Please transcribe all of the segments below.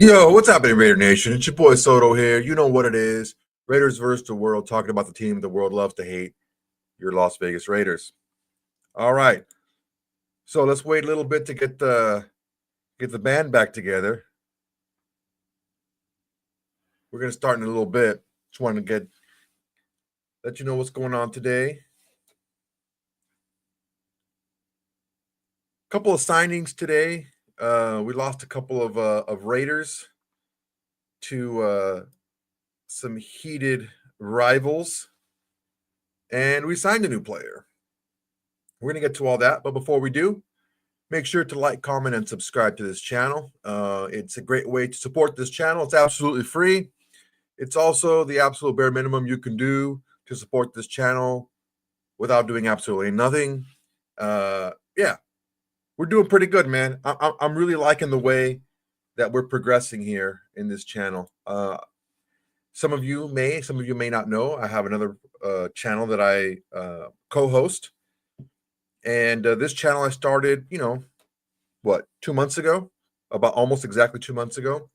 Yo, what's happening, Raider Nation? It's your boy Soto here. You know what it is. Raiders versus the world, talking about the team the world loves to hate, your Las Vegas Raiders. All right. So let's wait a little bit to get the band back together. We're gonna start in a little bit. Just want to let you know what's going on today. Couple of signings today. We lost a couple of Raiders to some heated rivals, and we signed a new player. We're gonna get to all that, but before we do, make sure to like, comment, and subscribe to this channel. It's a great way to support this channel. It's absolutely free. It's also the absolute bare minimum you can do to support this channel without doing absolutely nothing. Yeah, we're doing pretty good, man. I'm really liking the way that we're progressing here in this channel. Some of you may not know, I have another channel that I co-host. And this channel I started, 2 months ago, about almost exactly 2 months ago.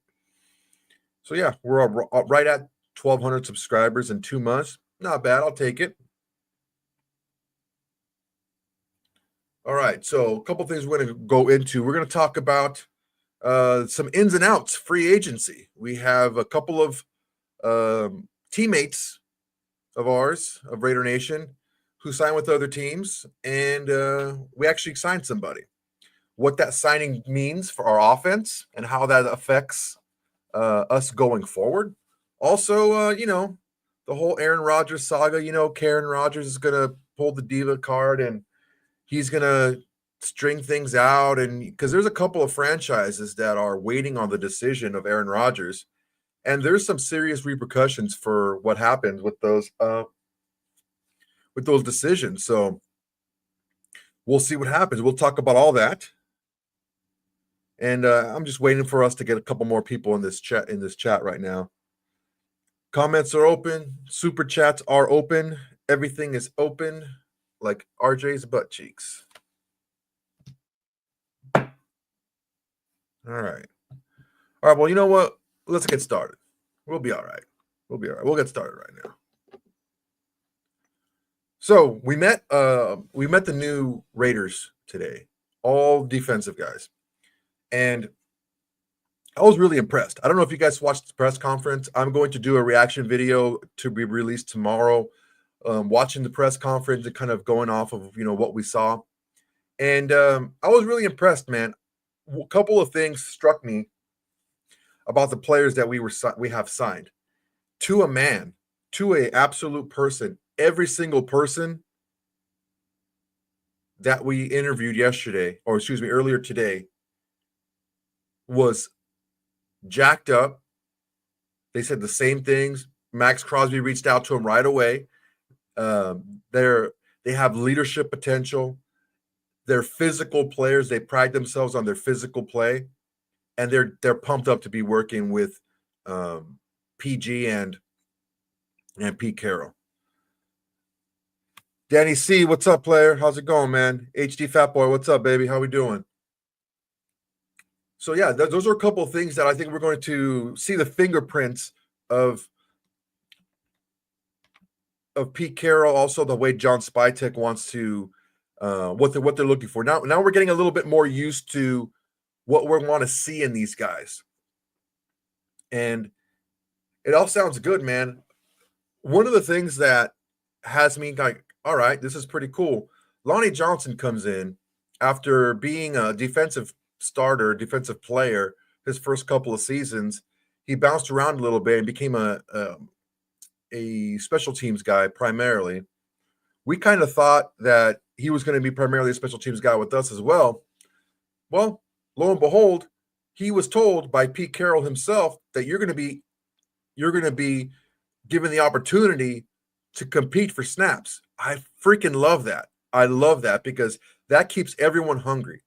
So yeah, we're right at 1,200 subscribers in 2 months. Not bad. I'll take it. All right. So a couple things we're going to go into. We're going to talk about some ins and outs, free agency. We have a couple of teammates of ours, of Raider Nation, who signed with other teams, and we actually signed somebody. What that signing means for our offense and how that affects us going forward. Also, the whole Aaron Rodgers saga. Karen Rodgers is going to pull the diva card, and he's going to string things out. And because there's a couple of franchises that are waiting on the decision of Aaron Rodgers, and there's some serious repercussions for what happens with those decisions. So we'll see what happens. We'll talk about all that. And I'm just waiting for us to get a couple more people in this chat right now. Comments are open. Super chats are open. Everything is open, like RJ's butt cheeks. All right. All right. Well, you know what? Let's get started. We'll be all right. We'll get started right now. So we met the new Raiders today, all defensive guys. And I was really impressed. I don't know if you guys watched the press conference. I'm going to do a reaction video to be released tomorrow, watching the press conference and kind of going off of, what we saw. And I was really impressed, man. A couple of things struck me about the players that we have signed. To a man, to a absolute person, every single person that we interviewed earlier today was jacked up. They said the same things. Max Crosby reached out to him right away. They have leadership potential. They're physical players. They pride themselves on their physical play, and they're pumped up to be working with PG and Pete Carroll. Danny C, what's up, player? How's it going, man? HD Fat Boy, what's up, baby? How we doing? So yeah, those are a couple of things that I think we're going to see the fingerprints of Pete Carroll. Also, the way John Spytek wants to what they're looking for. Now we're getting a little bit more used to what we want to see in these guys, and it all sounds good, man. One of the things that has me like, all right, this is pretty cool. Lonnie Johnson comes in after being a defensive starter, defensive player his first couple of seasons. He bounced around a little bit and became a special teams guy primarily. We kind of thought that he was going to be primarily a special teams guy with us as well. Well, lo and behold, he was told by Pete Carroll himself that you're going to be given the opportunity to compete for snaps. I freaking love that. I love that because that keeps everyone hungry.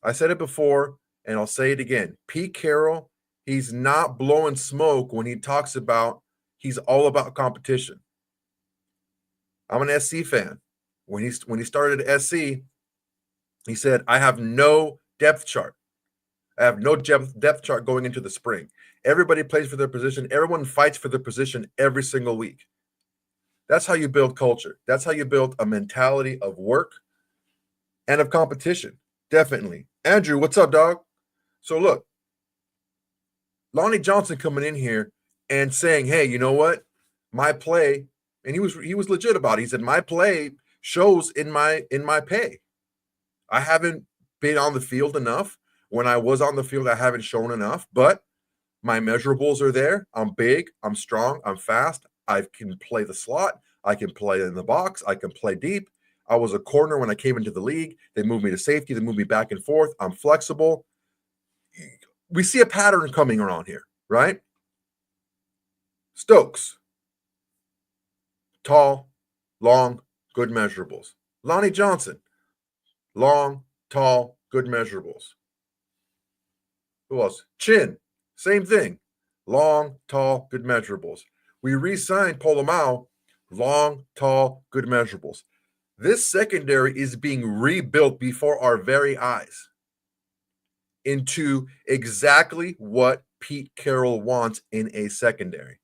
I said it before, and I'll say it again. Pete Carroll, he's not blowing smoke when he talks about he's all about competition. I'm an SC fan. When he started at SC, he said, I have no depth chart. I have no depth chart going into the spring. Everybody plays for their position. Everyone fights for their position every single week. That's how you build culture. That's how you build a mentality of work and of competition. Definitely. Andrew, what's up, dog? So look, Lonnie Johnson coming in here and saying, "Hey, you know what? My play," and he was legit about it. He said, "My play shows in my pay. I haven't been on the field enough. When I was on the field, I haven't shown enough, but my measurables are there. I'm big, I'm strong, I'm fast. I can play the slot, I can play in the box, I can play deep. I was a corner when I came into the league. They moved me to safety, they moved me back and forth. I'm flexible." We see a pattern coming around here, right? Stokes, tall, long, good measurables. Lonnie Johnson, long, tall, good measurables. Who else? Chin, same thing. Long, tall, good measurables. We re-signed Polomau, long, tall, good measurables. This secondary is being rebuilt before our very eyes into exactly what Pete Carroll wants in a secondary.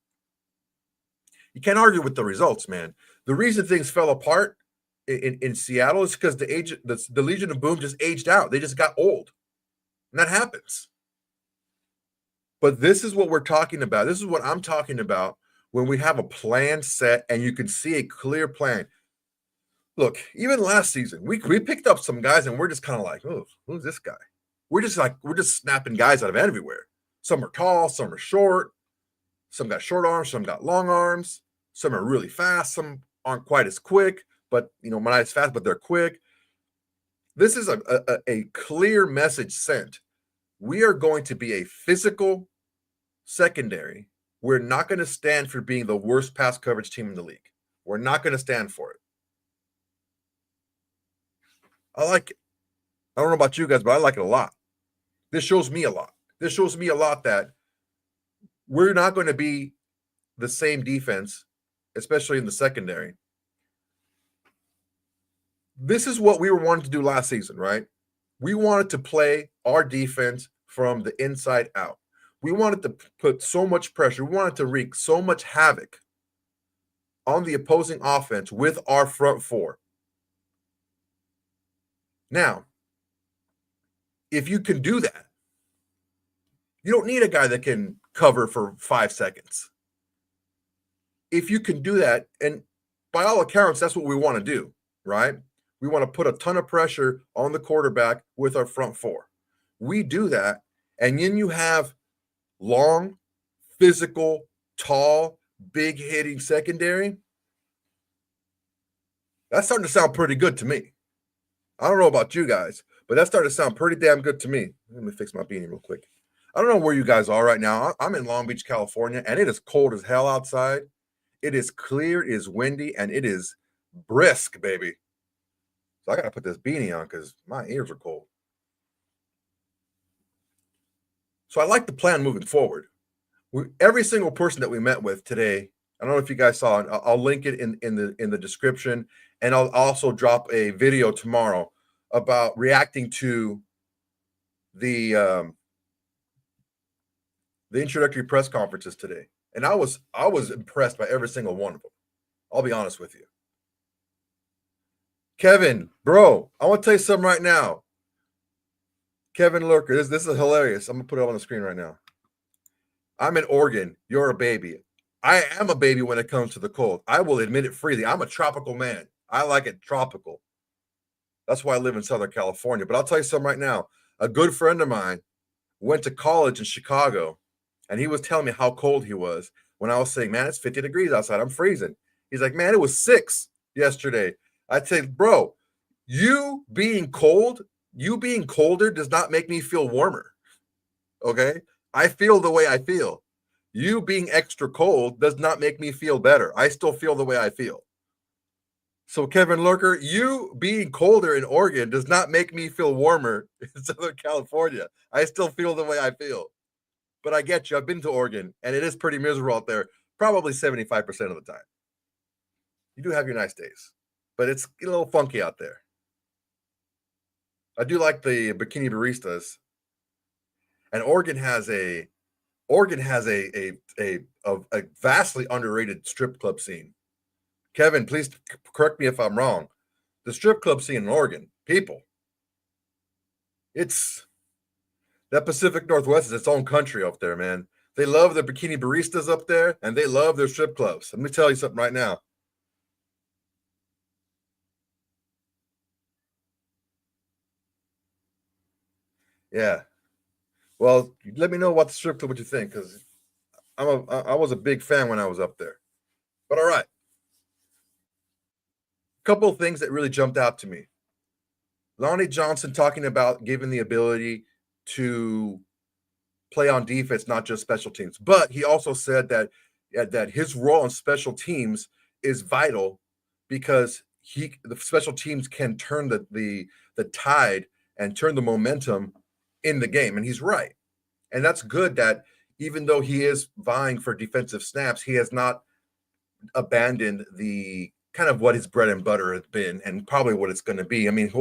You can't argue with the results, man. The reason things fell apart in Seattle is because the Legion of Boom just aged out. They just got old. And that happens. But this is what we're talking about. This is what I'm talking about when we have a plan set and you can see a clear plan. Look, even last season, we picked up some guys and we're just kind of like, oh, who's this guy? We're just snapping guys out of everywhere. Some are tall, some are short, some got short arms, some got long arms, some are really fast, some aren't quite as quick, but not as fast, but they're quick. This is a clear message sent. We are going to be a physical secondary. We're not going to stand for being the worst pass coverage team in the league. We're not going to stand for it. I like it. I don't know about you guys, but I like it a lot. This shows me a lot. This shows me a lot that we're not going to be the same defense, especially in the secondary. This is what we were wanting to do last season, right? We wanted to play our defense from the inside out. We wanted to put so much pressure. We wanted to wreak so much havoc on the opposing offense with our front four. Now, if you can do that, you don't need a guy that can cover for 5 seconds. If you can do that, and by all accounts, that's what we want to do, right? We want to put a ton of pressure on the quarterback with our front four. We do that, and then you have long, physical, tall, big hitting secondary. That's starting to sound pretty good to me. I don't know about you guys, but that's starting to sound pretty damn good to me. Let me fix my beanie real quick. I don't know where you guys are right now. I'm in Long Beach, California, and it is cold as hell outside. It is clear, it is windy, and it is brisk, baby. So I got to put this beanie on because my ears are cold. So I like the plan moving forward. Every single person that we met with today, I don't know if you guys saw it. I'll link it in the description, and I'll also drop a video tomorrow about reacting to the introductory press conferences today. And I was impressed by every single one of them. I'll be honest with you. Kevin, bro, I want to tell you something right now. Kevin Lurker, this is hilarious. I'm going to put it up on the screen right now. I'm in Oregon. You're a baby. I am a baby when it comes to the cold. I will admit it freely. I'm a tropical man. I like it tropical. That's why I live in Southern California. But I'll tell you something right now. A good friend of mine went to college in Chicago, and he was telling me how cold he was when I was saying, man, it's 50 degrees outside. I'm freezing. He's like, man, it was 6 yesterday. I'd say, bro, you being colder does not make me feel warmer. Okay? I feel the way I feel. You being extra cold does not make me feel better. I still feel the way I feel. So, Kevin Lurker, you being colder in Oregon does not make me feel warmer in Southern California. I still feel the way I feel. But I get you. I've been to Oregon, and it is pretty miserable out there, probably 75% of the time. You do have your nice days, but it's a little funky out there. I do like the bikini baristas. And Oregon has a vastly underrated strip club scene. Kevin, please correct me if I'm wrong. The strip club scene in Oregon, people, it's that Pacific Northwest is its own country up there, man. They love the bikini baristas up there, and they love their strip clubs. Let me tell you something right now. Yeah. Well, let me know what the strip club what you think, because I was a big fan when I was up there. But all right, a couple of things that really jumped out to me. Lonnie Johnson talking about giving the ability to play on defense, not just special teams. But he also said that his role on special teams is vital because the special teams can turn the tide and turn the momentum in the game, and he's right. And that's good that even though he is vying for defensive snaps, he has not abandoned the kind of what his bread and butter has been and probably what it's going to be. I mean,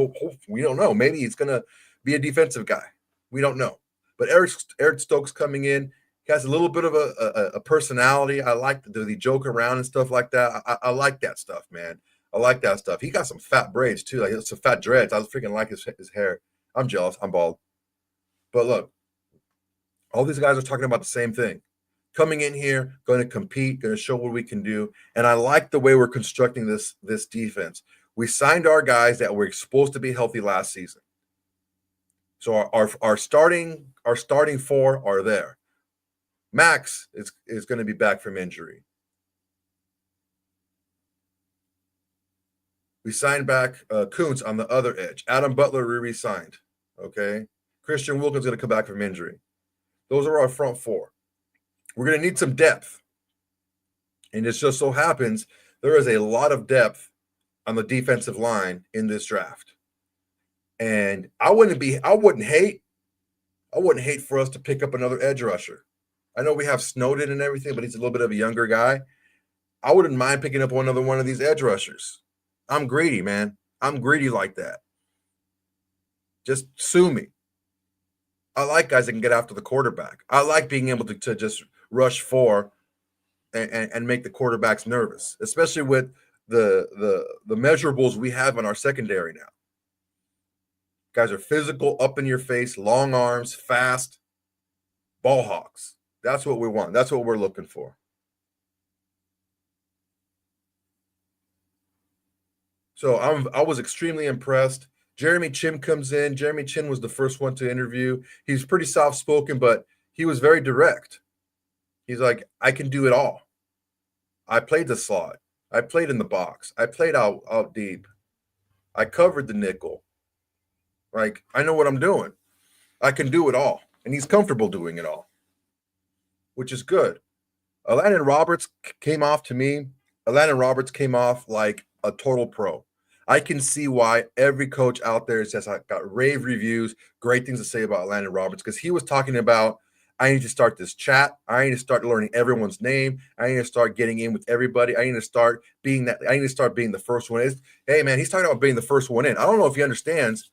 we don't know. Maybe he's going to be a defensive guy. We don't know. But Eric Stokes coming in, he has a little bit of a personality. I like the joke around and stuff like that. I like that stuff, man. I like that stuff. He got some fat braids too, like some fat dreads. I freaking like his hair. I'm jealous. I'm bald. But look, all these guys are talking about the same thing. Coming in here, going to compete, going to show what we can do. And I like the way we're constructing this defense. We signed our guys that were supposed to be healthy last season. So our starting four are there. Max is going to be back from injury. We signed back Kuntz on the other edge. Adam Butler we re-signed. Okay. Christian Wilkins going to come back from injury. Those are our front four. We're going to need some depth. And it just so happens there is a lot of depth on the defensive line in this draft. And I wouldn't hate for us to pick up another edge rusher. I know we have Snowden and everything, but he's a little bit of a younger guy. I wouldn't mind picking up another one of these edge rushers. I'm greedy, man. I'm greedy like that. Just sue me. I like guys that can get after the quarterback. I like being able to just rush four and make the quarterbacks nervous, especially with the measurables we have in our secondary now. Guys are physical, up in your face, long arms, fast, ball hawks. That's what we want. That's what we're looking for. So I was extremely impressed. Jeremy Chin comes in. Jeremy Chin was the first one to interview. He's pretty soft-spoken, but he was very direct. He's like, I can do it all. I played the slot. I played in the box. I played out deep. I covered the nickel. Like, I know what I'm doing. I can do it all. And he's comfortable doing it all, which is good. Landon Roberts came off to me. Landon Roberts came off like a total pro. I can see why every coach out there says I got rave reviews, great things to say about Landon Roberts, because he was talking about, I need to start this chat. I need to start learning everyone's name. I need to start getting in with everybody. I need to start being the first one. Hey, man, he's talking about being the first one in. I don't know if he understands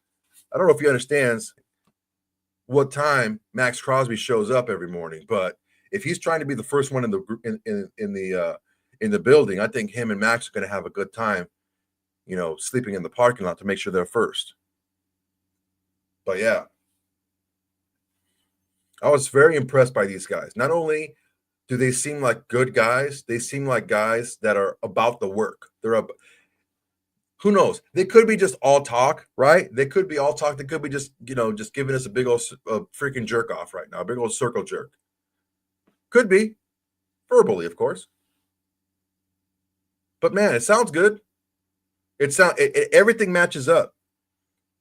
what time Max Crosby shows up every morning, but if he's trying to be the first one in the building, I think him and Max are going to have a good time, sleeping in the parking lot to make sure they're first. But yeah, I was very impressed by these guys. Not only do they seem like good guys, they seem like guys that are about the work. Who knows? They could be just all talk, right? They could be all talk. They could be just giving us a big old freaking jerk off right now, a big old circle jerk. Could be verbally, of course. But man, it sounds good. Everything matches up.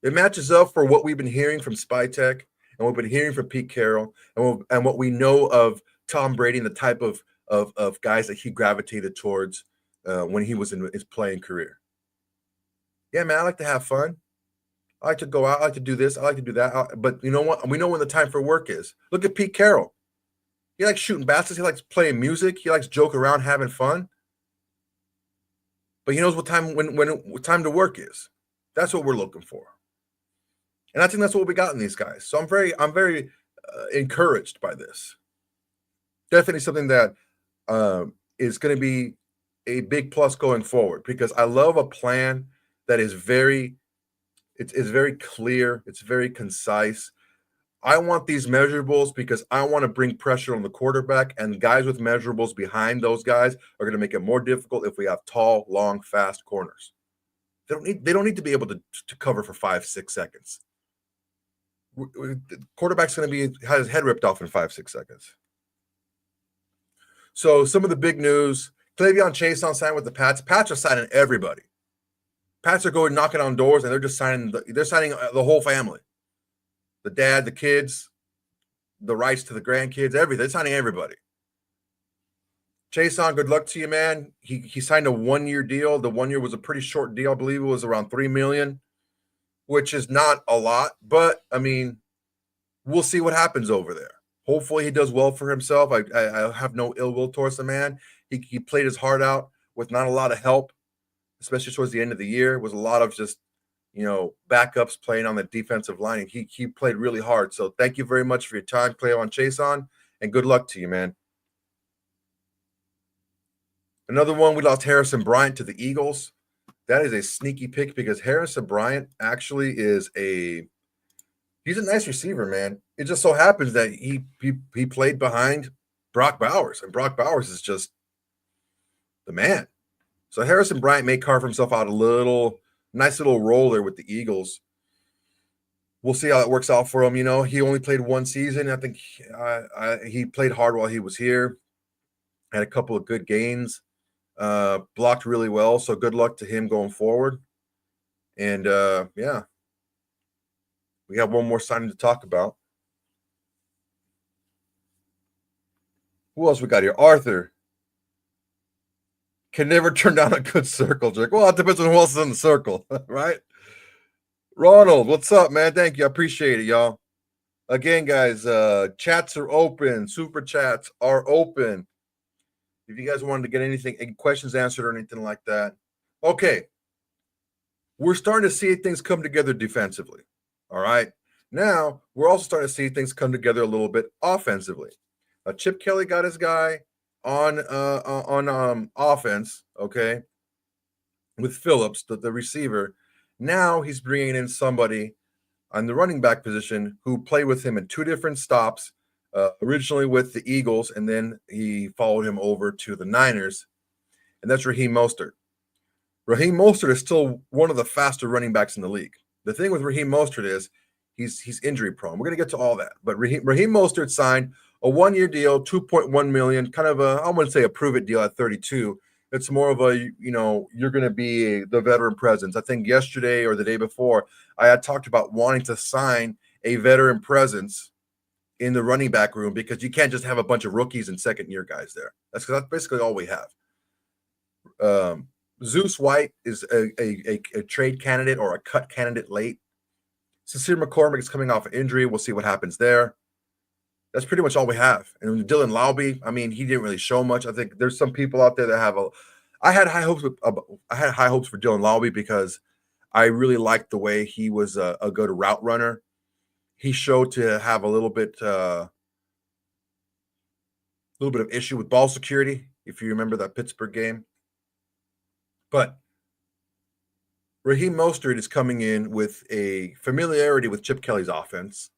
It matches up for what we've been hearing from SpyTech and what we've been hearing from Pete Carroll and what we know of Tom Brady and the type of guys that he gravitated towards when he was in his playing career. Yeah, man, I like to have fun. I like to go out. I like to do this. I like to do that. But you know what? We know when the time for work is. Look at Pete Carroll. He likes shooting baskets. He likes playing music. He likes joking around, having fun. But he knows what time to work is. That's what we're looking for. And I think that's what we got in these guys. So I'm very encouraged by this. Definitely something that is going to be a big plus going forward because I love a plan that is it's very clear, it's very concise. I want these measurables because I want to bring pressure on the quarterback, and guys with measurables behind those guys are going to make it more difficult if we have tall, long, fast corners. They don't need to be able to cover for 5-6 seconds. The quarterback's going to have his head ripped off in 5-6 seconds. So some of the big news: Cleveon Chase on sign with the Pats. Pats are signing everybody. Pats are going knocking on doors, and they're just signing. They're signing the whole family, the dad, the kids, the rights to the grandkids, everything. They're signing everybody. Chase on, good luck to you, man. He signed a 1-year deal. The 1 year was a pretty short deal. I believe it was around $3 million, which is not a lot, but I mean, we'll see what happens over there. Hopefully he does well for himself. I have no ill will towards the man. He played his heart out with not a lot of help, especially towards the end of the year. It was a lot of just, backups playing on the defensive line. And he played really hard. So thank you very much for your time, Cleveon Chason, and good luck to you, man. Another one, we lost Harrison Bryant to the Eagles. That is a sneaky pick because Harrison Bryant actually he's a nice receiver, man. It just so happens that he played behind Brock Bowers, and Brock Bowers is just the man. So Harrison Bryant may carve himself out a nice little role there with the Eagles. We'll see how it works out for him. He only played 1 season. I think he played hard while he was here. Had a couple of good gains. Blocked really well. So good luck to him going forward. And yeah. We have one more signing to talk about. Who else we got here? Arthur. Can never turn down a good circle jerk. Well, it depends on who else is in the circle, right? Ronald, what's up, man? Thank you. I appreciate it, y'all. Again, guys, chats are open. Super chats are open. If you guys wanted to get any questions answered or anything like that. Okay. We're starting to see things come together defensively. All right. Now we're also starting to see things come together a little bit offensively. Chip Kelly got his guy on offense, okay, with Phillips, the receiver. Now he's bringing in somebody on the running back position who played with him in 2 different stops, originally with the Eagles, and then he followed him over to the Niners, and that's Raheem Mostert. Raheem Mostert is still one of the faster running backs in the league. The thing with Raheem Mostert is he's injury prone. We're going to get to all that. But Raheem Mostert signed a 1-year deal, $2.1 million, kind of I wouldn't say a prove-it deal at 32. It's more of a, you're going to be the veteran presence. I think yesterday or the day before, I had talked about wanting to sign a veteran presence in the running back room because you can't just have a bunch of rookies and second-year guys there. That's basically all we have. Zeus White is a trade candidate or a cut candidate late. Sincere McCormick is coming off an injury. We'll see what happens there. That's pretty much all we have. And Dylan Laube, I mean, he didn't really show much. I think there's some people out there that have I had high hopes for Dylan Laube because I really liked the way he was a good route runner. He showed to have a little bit of issue with ball security, if you remember that Pittsburgh game. But Raheem Mostert is coming in with a familiarity with Chip Kelly's offense,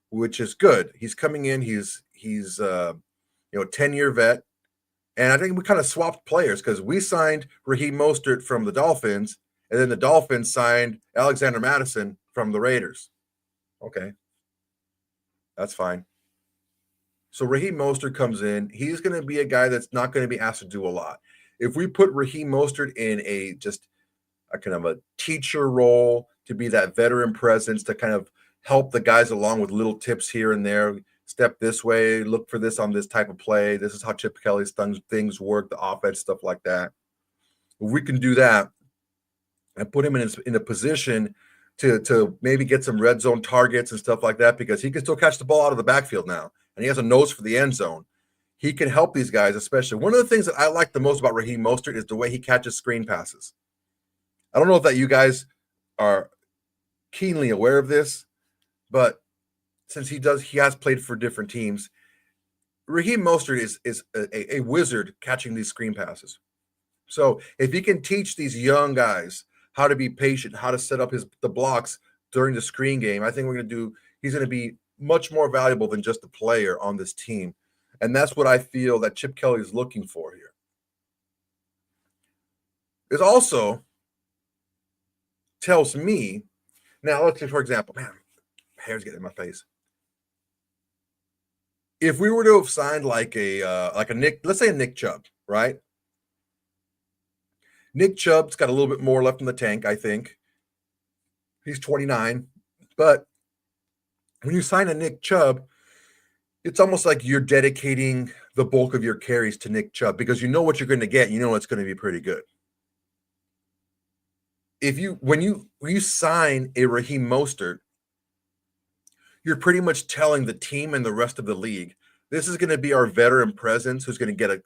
which is good. He's coming in. He's a 10-year vet, and I think we kind of swapped players because we signed Raheem Mostert from the Dolphins, and then the Dolphins signed Alexander Mattison from the Raiders. Okay, that's fine. So Raheem Mostert comes in. He's going to be a guy that's not going to be asked to do a lot. If we put Raheem Mostert in a kind of a teacher role to be that veteran presence to kind of help the guys along with little tips here and there, step this way, look for this on this type of play. This is how Chip Kelly's things work, the offense, stuff like that. If we can do that and put him in a position to maybe get some red zone targets and stuff like that, because he can still catch the ball out of the backfield now, and he has a nose for the end zone. He can help these guys, especially. One of the things that I like the most about Raheem Mostert is the way he catches screen passes. I don't know if that you guys are keenly aware of this, but since he has played for different teams, Raheem Mostert is a wizard catching these screen passes. So if he can teach these young guys how to be patient, how to set up the blocks during the screen game, I think he's going to be much more valuable than just a player on this team. And that's what I feel that Chip Kelly is looking for here. It also tells me, now let's say, for example, man, hair's getting in my face. If we were to have signed like a Nick, let's say a Nick Chubb, right? Nick Chubb's got a little bit more left in the tank, I think. He's 29. But when you sign a Nick Chubb, it's almost like you're dedicating the bulk of your carries to Nick Chubb because you know what you're going to get. You know it's going to be pretty good. When you sign a Raheem Mostert, you're pretty much telling the team and the rest of the league, this is going to be our veteran presence who's going to get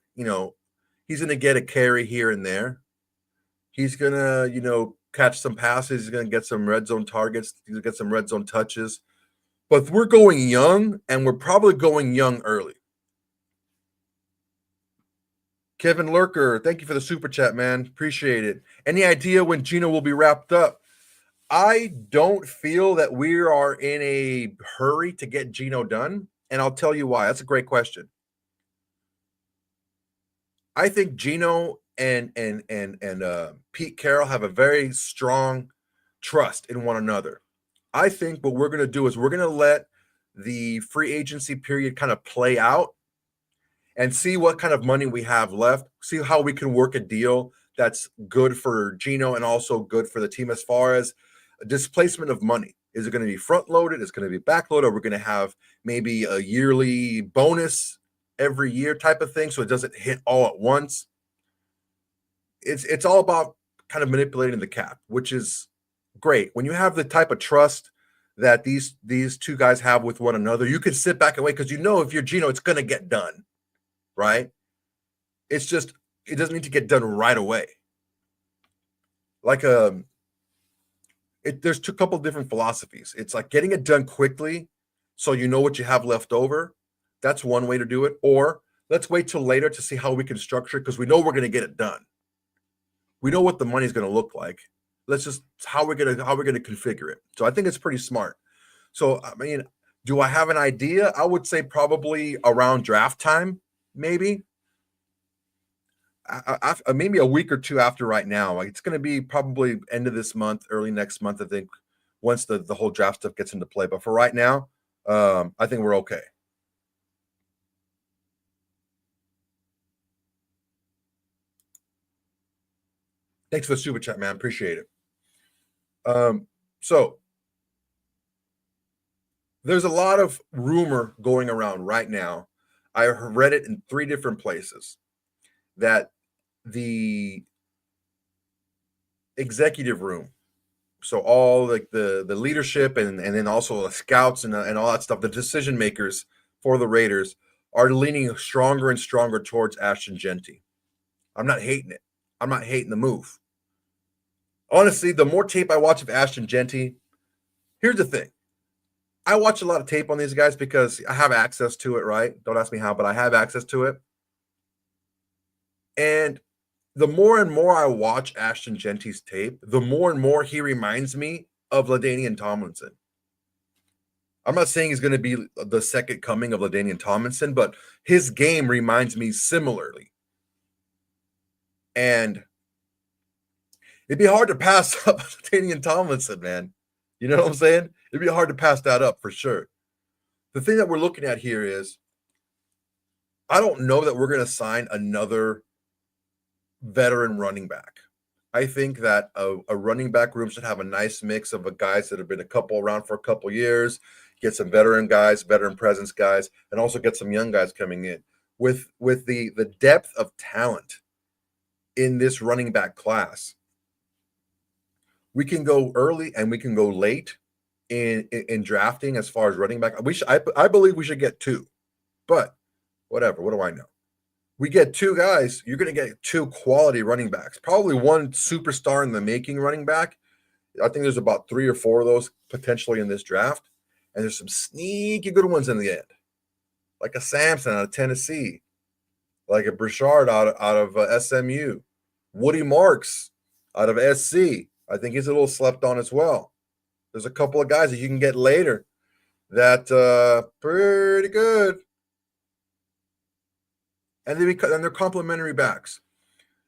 he's going to get a carry here and there. He's going to, catch some passes. He's going to get some red zone targets. He's going to get some red zone touches. But we're going young, and we're probably going young early. Kevin Lurker, thank you for the super chat, man. Appreciate it. Any idea when Geno will be wrapped up? I don't feel that we are in a hurry to get Geno done, and I'll tell you why. That's a great question. I think Geno and Pete Carroll have a very strong trust in one another. I think what we're going to do is we're going to let the free agency period kind of play out and see what kind of money we have left, see how we can work a deal that's good for Geno and also good for the team as far as displacement of money. Is it going to be front loaded? Is it going to be back loaded? We're going to have maybe a yearly bonus every year type of thing so it doesn't hit all at once. It's all about kind of manipulating the cap, which is great. When you have the type of trust that these two guys have with one another, you can sit back and wait because if you're Geno, it's going to get done, right? It's just it doesn't need to get done right away. Like there's a couple different philosophies. It's like getting it done quickly so you know what you have left over. That's one way to do it. Or let's wait till later to see how we can structure it because we know we're going to get it done. We know what the money is going to look like. Let's just how we're going to configure it. So I think it's pretty smart. So I mean, do I have an idea? I would say probably around draft time, maybe. Maybe a week or two after right now. Like it's going to be probably end of this month, early next month, I think, once the whole draft stuff gets into play. But for right now, I think we're okay. Thanks for the super chat, man. Appreciate it. So there's a lot of rumor going around right now. I read it in 3 different places that the executive room, so all like the leadership and then also the scouts and all that stuff, the decision makers for the Raiders are leaning stronger and stronger towards Ashton Jeanty. I'm not hating it. I'm not hating the move. Honestly, the more tape I watch of Ashton Jeanty, here's the thing. I watch a lot of tape on these guys because I have access to it, right? Don't ask me how, but I have access to it. And the more and more I watch Ashton Jeanty's tape, the more and more he reminds me of LaDainian Tomlinson. I'm not saying he's going to be the second coming of LaDainian Tomlinson, but his game reminds me similarly. And it'd be hard to pass up LaDainian Tomlinson, man. You know what I'm saying? It'd be hard to pass that up for sure. The thing that we're looking at here is I don't know that we're going to sign another veteran running back. I think that a running back room should have a nice mix of guys that have been around for a couple years, get some veteran guys, veteran presence guys, and also get some young guys coming in. With the depth of talent in this running back class, we can go early and we can go late in drafting as far as running back. I believe we should get 2, but whatever. What do I know? We get 2 guys. You're going to get 2 quality running backs. Probably 1 superstar in the making running back. I think there's about 3 or 4 of those potentially in this draft. And there's some sneaky good ones in the end, like a Sampson out of Tennessee, like a Burchard out of SMU, Woody Marks out of SC. I think he's a little slept on as well. There's a couple of guys that you can get later that pretty good, and they're complementary backs.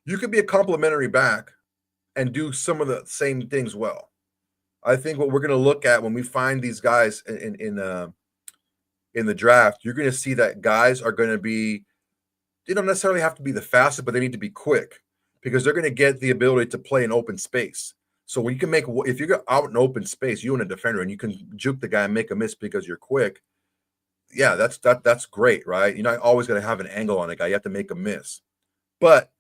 You could be a complementary back and do some of the same things well. I think what we're going to look at when we find these guys in the draft, you're going to see that guys are going to be. They don't necessarily have to be the fastest, but they need to be quick because they're going to get the ability to play in open space. So when you can if you go out in open space, you and a defender, and you can juke the guy and make a miss because you're quick. Yeah, that's great, right? You're not always going to have an angle on a guy. You have to make a miss, but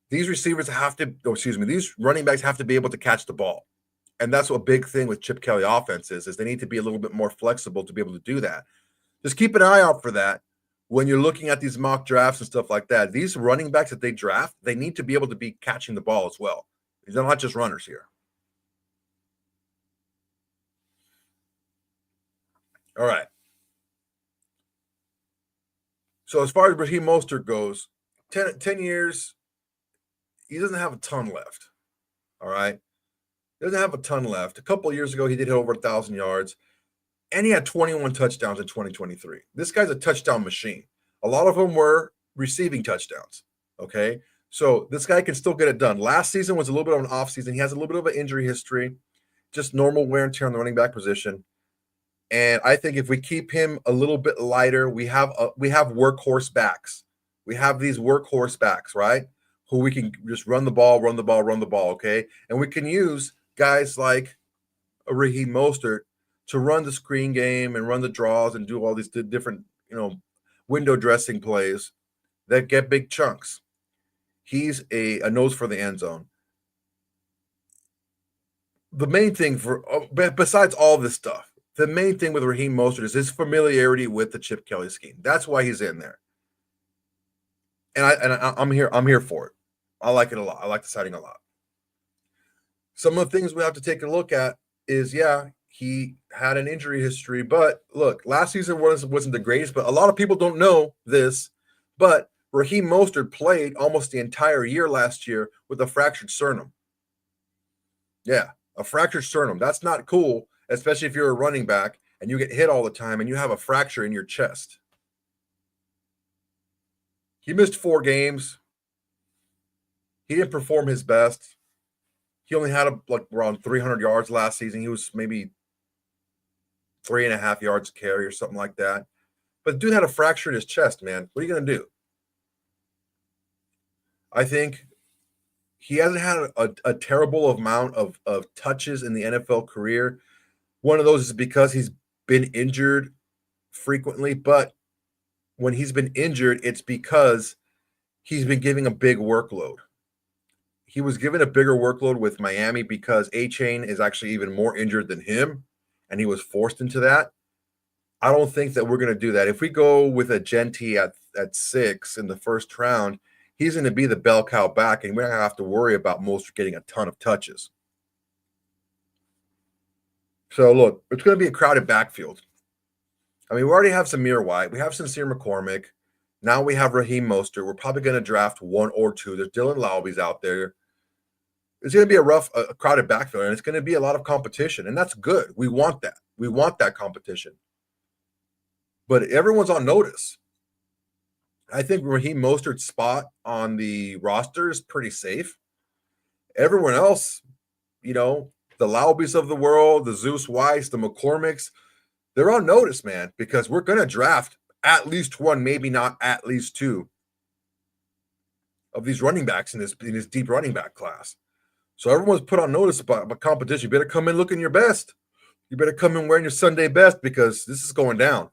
these receivers have to. Oh, excuse me. These running backs have to be able to catch the ball, and that's what a big thing with Chip Kelly offense is they need to be a little bit more flexible to be able to do that. Just keep an eye out for that. When you're looking at these mock drafts and stuff like that, these running backs that they draft, they need to be able to be catching the ball as well. They're not just runners here. All right. So as far as Raheem Mostert goes, 10 years, he doesn't have a ton left. All right. He doesn't have a ton left. A couple of years ago, he did hit over 1,000 yards, and he had 21 touchdowns in 2023. This guy's a touchdown machine. A lot of them were receiving touchdowns. Okay. So this guy can still get it done. Last season was a little bit of an off season. He has a little bit of an injury history, just normal wear and tear on the running back position. And I think if we keep him a little bit lighter, we have workhorse backs. We have these workhorse backs, right? Who we can just run the ball. Okay. And we can use guys like Raheem Mostert to run the screen game and run the draws and do all these different, window dressing plays that get big chunks. He's a nose for the end zone. The main thing besides all this stuff, the main thing with Raheem Mostert is his familiarity with the Chip Kelly scheme. That's why he's in there. And I'm here for it. I like it a lot. I like the sighting a lot. Some of the things we have to take a look at is, he had an injury history, but look, last season wasn't the greatest, but a lot of people don't know this, but Raheem Mostert played almost the entire year last year with a fractured sternum. Yeah, a fractured sternum. That's not cool, especially if you're a running back and you get hit all the time and you have a fracture in your chest. He missed 4 games. He didn't perform his best. He only had around 300 yards last season. He was maybe 3.5 yards carry or something like that. But the dude had a fracture in his chest, man. What are you going to do? I think he hasn't had a terrible amount of touches in the NFL career. One of those is because he's been injured frequently, but when he's been injured, it's because he's been giving a big workload. He was given a bigger workload with Miami because A-Chain is actually even more injured than him, and he was forced into that. I don't think that we're going to do that. If we go with a Genti at 6 in the first round, he's going to be the bell cow back, and we're not going to have to worry about Mostert getting a ton of touches. So, look, it's going to be a crowded backfield. I mean, we already have Samir White. We have Sincere McCormick. Now we have Raheem Mostert. We're probably going to draft 1 or 2. There's Dylan Lauby's out there. It's going to be a crowded backfield, and it's going to be a lot of competition, and that's good. We want that. We want that competition. But everyone's on notice. I think Raheem Mostert's spot on the roster is pretty safe. Everyone else, the Laubys of the world, the Zeus Weiss, the McCormicks, they're on notice, man, because we're going to draft at least 1, maybe not at least 2 of these running backs in this deep running back class. So everyone's put on notice about competition. You better come in looking your best. You better come in wearing your Sunday best because this is going down.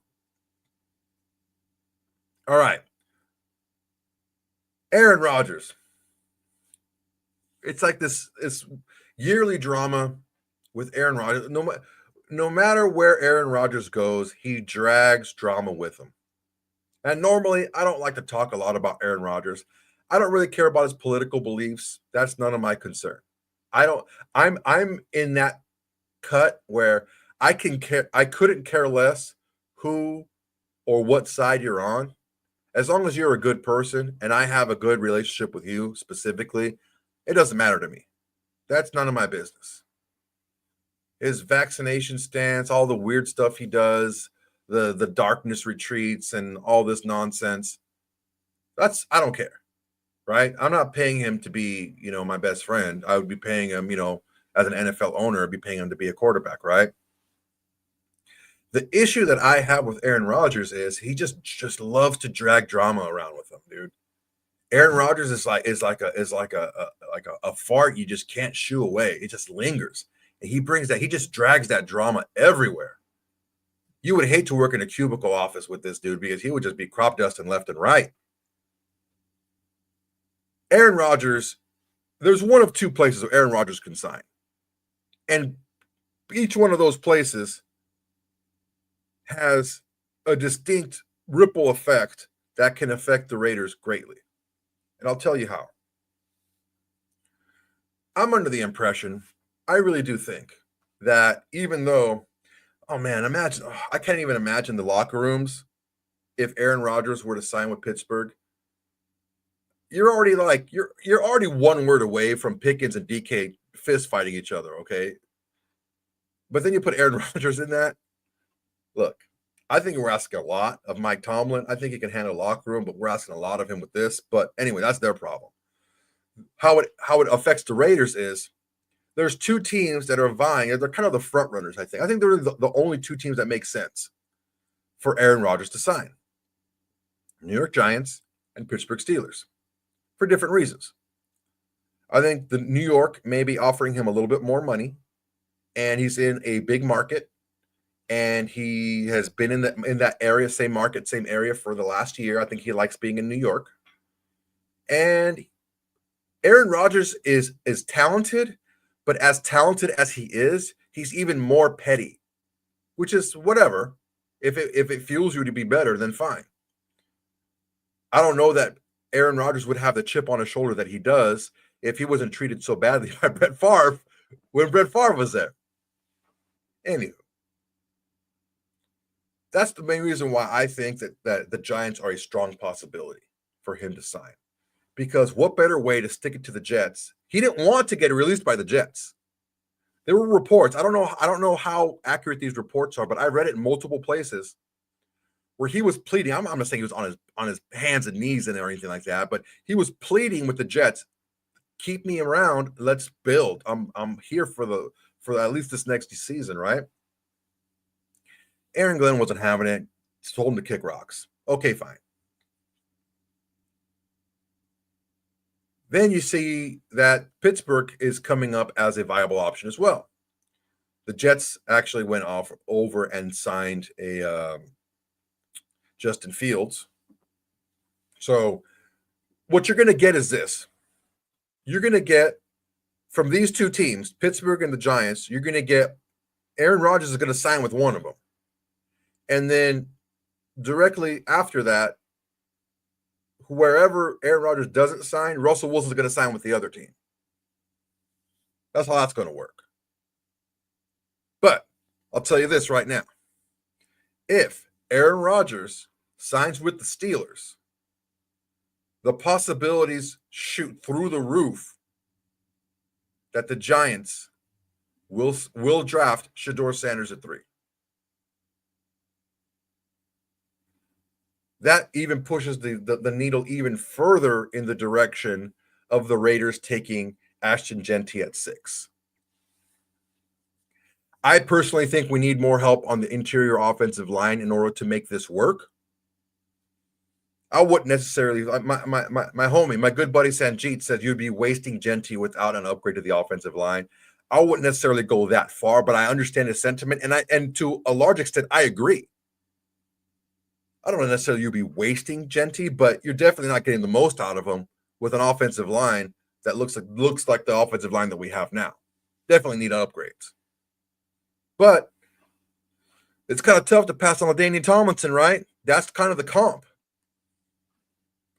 All right. Aaron Rodgers. It's like this yearly drama with Aaron Rodgers. No matter where Aaron Rodgers goes, he drags drama with him. And normally, I don't like to talk a lot about Aaron Rodgers. I don't really care about his political beliefs. That's none of my concern. I'm in that cut where I couldn't care less who or what side you're on. As long as you're a good person and I have a good relationship with you specifically, it doesn't matter to me. That's none of my business. His vaccination stance, all the weird stuff he does, the darkness retreats and all this nonsense. I don't care, right? I'm not paying him to be, my best friend. I would be paying him, as an NFL owner, I'd be paying him to be a quarterback, right? The issue that I have with Aaron Rodgers is he just loves to drag drama around with him, dude. Aaron Rodgers is like a fart you just can't shoo away. It just lingers. And he just drags that drama everywhere. You would hate to work in a cubicle office with this dude because he would just be crop dusting left and right. Aaron Rodgers, there's one of two places where Aaron Rodgers can sign. And each one of those places has a distinct ripple effect that can affect the Raiders greatly. And I'll tell you how. I'm under the impression, I really do think that even though, oh man, I can't even imagine the locker rooms if Aaron Rodgers were to sign with Pittsburgh. You're already one word away from Pickens and DK fist fighting each other, okay? But then you put Aaron Rodgers in that. Look, I think we're asking a lot of Mike Tomlin. I think he can handle a locker room, but we're asking a lot of him with this. But anyway, that's their problem. How it affects the Raiders is there's two teams that are vying. They're kind of the front runners, I think. I think they're the only two teams that make sense for Aaron Rodgers to sign. New York Giants and Pittsburgh Steelers for different reasons. I think the New York may be offering him a little bit more money, and he's in a big market, and he has been in that area, same market, same area for the last year. I think he likes being in New York. And Aaron Rodgers is talented, but as talented as he is, he's even more petty, which is whatever. If it fuels you to be better, then fine. I don't know that Aaron Rodgers would have the chip on his shoulder that he does if he wasn't treated so badly by Brett Favre when Brett Favre was there. Anywho, that's the main reason why I think that the Giants are a strong possibility for him to sign. Because what better way to stick it to the Jets? He didn't want to get released by the Jets. There were reports. I don't know how accurate these reports are, but I read it in multiple places where he was pleading. I'm not saying he was on his hands and knees and or anything like that, but he was pleading with the Jets, keep me around, let's build. I'm here for at least this next season, right? Aaron Glenn wasn't having it. Told him to kick rocks. Okay, fine. Then you see that Pittsburgh is coming up as a viable option as well. The Jets actually went over and signed a Justin Fields. So what you're going to get is this. You're going to get from these two teams, Pittsburgh and the Giants, you're going to get Aaron Rodgers is going to sign with one of them. And then directly after that, wherever Aaron Rodgers doesn't sign, Russell Wilson's going to sign with the other team. That's how that's going to work. But I'll tell you this right now. If Aaron Rodgers signs with the Steelers, the possibilities shoot through the roof that the Giants will draft Shedeur Sanders at 3. That even pushes the needle even further in the direction of the Raiders taking Ashton Jeanty at 6. I personally think we need more help on the interior offensive line in order to make this work. I wouldn't necessarily, my homie, my good buddy Sanjeet said you'd be wasting Jeanty without an upgrade to the offensive line. I wouldn't necessarily go that far, but I understand his sentiment, and to a large extent, I agree. I don't know necessarily you'd be wasting Jeanty, but you're definitely not getting the most out of him with an offensive line that looks like the offensive line that we have now. Definitely need upgrades. But it's kind of tough to pass on LaDainian Tomlinson, right? That's kind of the comp.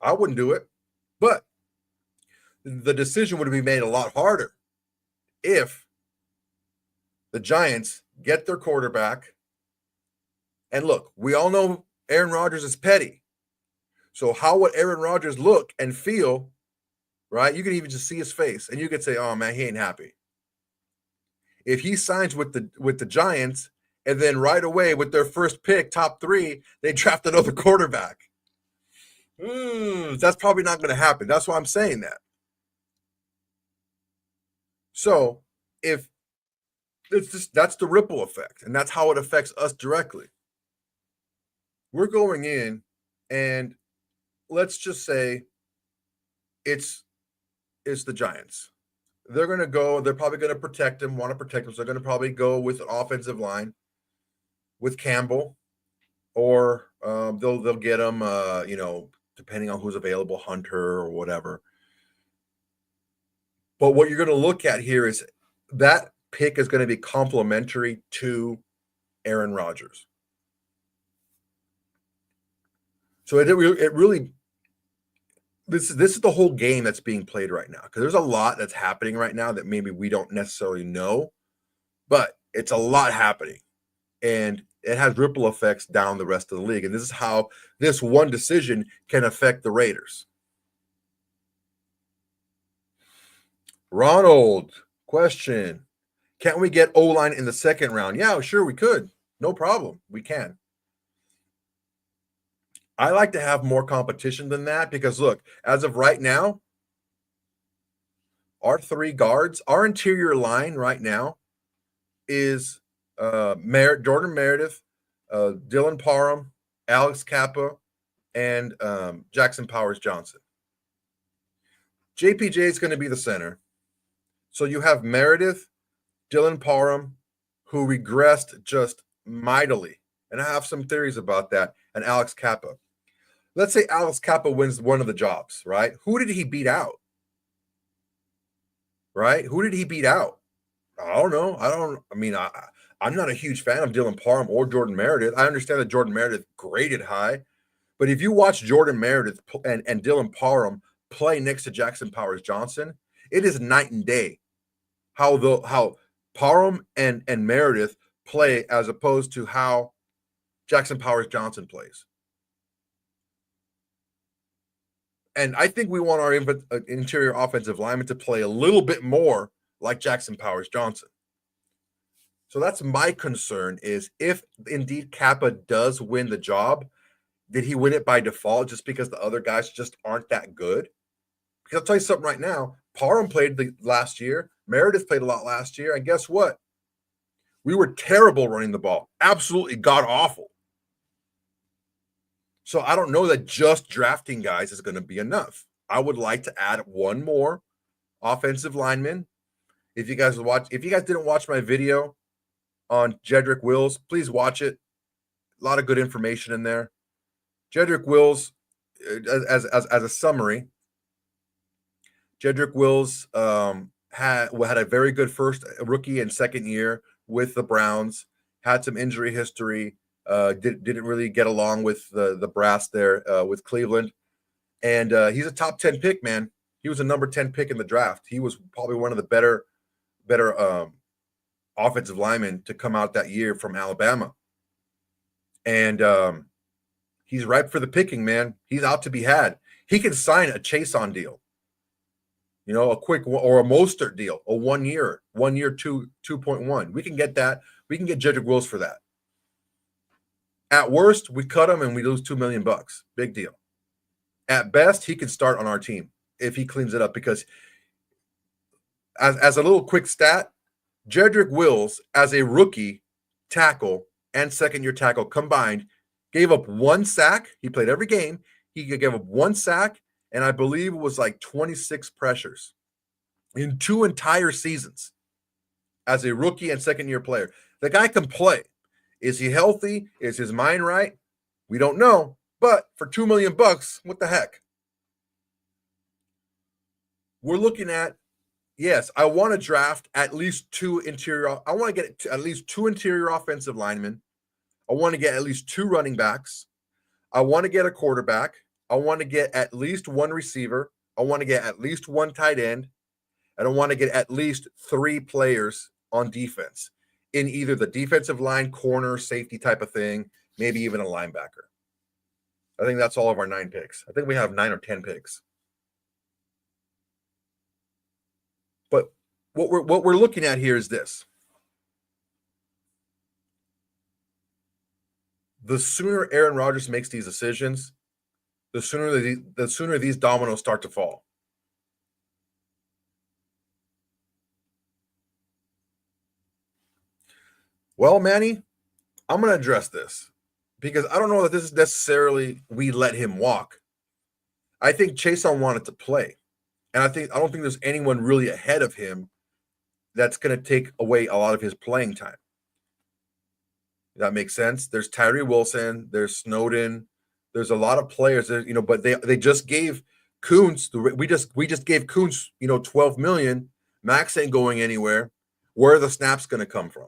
I wouldn't do it. But the decision would be made a lot harder if the Giants get their quarterback. And look, we all know Aaron Rodgers is petty. So how would Aaron Rodgers look and feel, right? You could even just see his face and you could say, oh man, he ain't happy. If he signs with the Giants and then right away with their first pick, top 3, they draft another quarterback. That's probably not going to happen. That's why I'm saying that. So if it's just, that's the ripple effect, and that's how it affects us directly. We're going in, and let's just say it's the Giants. They're going to go. They're probably going to protect him. Want to protect him. So they're going to probably go with an offensive line with Campbell, or they'll get him. Depending on who's available, Hunter or whatever. But what you're going to look at here is that pick is going to be complementary to Aaron Rodgers. So it really this is the whole game that's being played right now, because there's a lot that's happening right now that maybe we don't necessarily know, but it's a lot happening, and it has ripple effects down the rest of the league. And this is how this one decision can affect the Raiders. Ronald, question. Can't we get O-line in the second round? Yeah, sure, we could. No problem. We can. I like to have more competition than that because, look, as of right now, our 3 guards, our interior line right now is Jordan Meredith, Dylan Parham, Alex Kappa, and Jackson Powers Johnson. JPJ is going to be the center. So you have Meredith, Dylan Parham, who regressed just mightily. And I have some theories about that, and Alex Kappa. Let's say Alex Kappa wins one of the jobs, right? Who did he beat out? Right? Who did he beat out? I don't know. I'm not a huge fan of Dylan Parham or Jordan Meredith. I understand that Jordan Meredith graded high, but if you watch Jordan Meredith and Dylan Parham play next to Jackson Powers Johnson, it is night and day how Parham and Meredith play as opposed to how Jackson Powers Johnson plays. And I think we want our interior offensive lineman to play a little bit more like Jackson Powers Johnson. So that's my concern, is if indeed Kappa does win the job, did he win it by default just because the other guys just aren't that good? Because I'll tell you something right now. Parham played last year. Meredith played a lot last year. And guess what? We were terrible running the ball. Absolutely god-awful. So I don't know that just drafting guys is going to be enough. I would like to add one more offensive lineman. If you guys didn't watch my video on Jedrick Wills, please watch it. A lot of good information in there. Jedrick Wills, as a summary, Jedrick Wills had a very good first rookie and second year with the Browns. Had some injury history. Didn't really get along with the brass there with Cleveland, and he's a top 10 pick, man. He was a number 10 pick in the draft. He was probably one of the better offensive linemen to come out that year from Alabama, and he's ripe for the picking, man. He's out to be had. He can sign a Chase-on deal, a quick or a Mostert deal, a 1 year, 2.1. We can get that. We can get Jedrick Wills for that. At worst, we cut him and we lose $2 million. Big deal. At best, he can start on our team if he cleans it up, because as a little quick stat, Jedrick Wills, as a rookie tackle and second-year tackle combined, gave up 1 sack. He played every game. He gave up 1 sack, and I believe it was like 26 pressures in 2 entire seasons as a rookie and second-year player. The guy can play. Is he healthy? Is his mind right? We don't know. But for $2 million, what the heck? We're looking at, yes, I want to draft at least 2 interior. I want to get at least 2 interior offensive linemen. I want to get at least 2 running backs. I want to get a quarterback. I want to get at least 1 receiver. I want to get at least 1 tight end. And I want to get at least 3 players on defense. in either the defensive line, corner, safety type of thing, maybe even a linebacker. I think that's all of our 9 picks. I think we have 9 or 10 picks. But what we're looking at here is this. The sooner Aaron Rodgers makes these decisions, the sooner these dominoes start to fall. Well, Manny, I'm going to address this because I don't know that this is necessarily we let him walk. I think Chason wanted to play, and I don't think there's anyone really ahead of him that's going to take away a lot of his playing time. That makes sense. There's Tyree Wilson, there's Snowden, there's a lot of players that, but they just gave Kuntz we just gave Kuntz, 12 million. Max ain't going anywhere. Where are the snaps going to come from?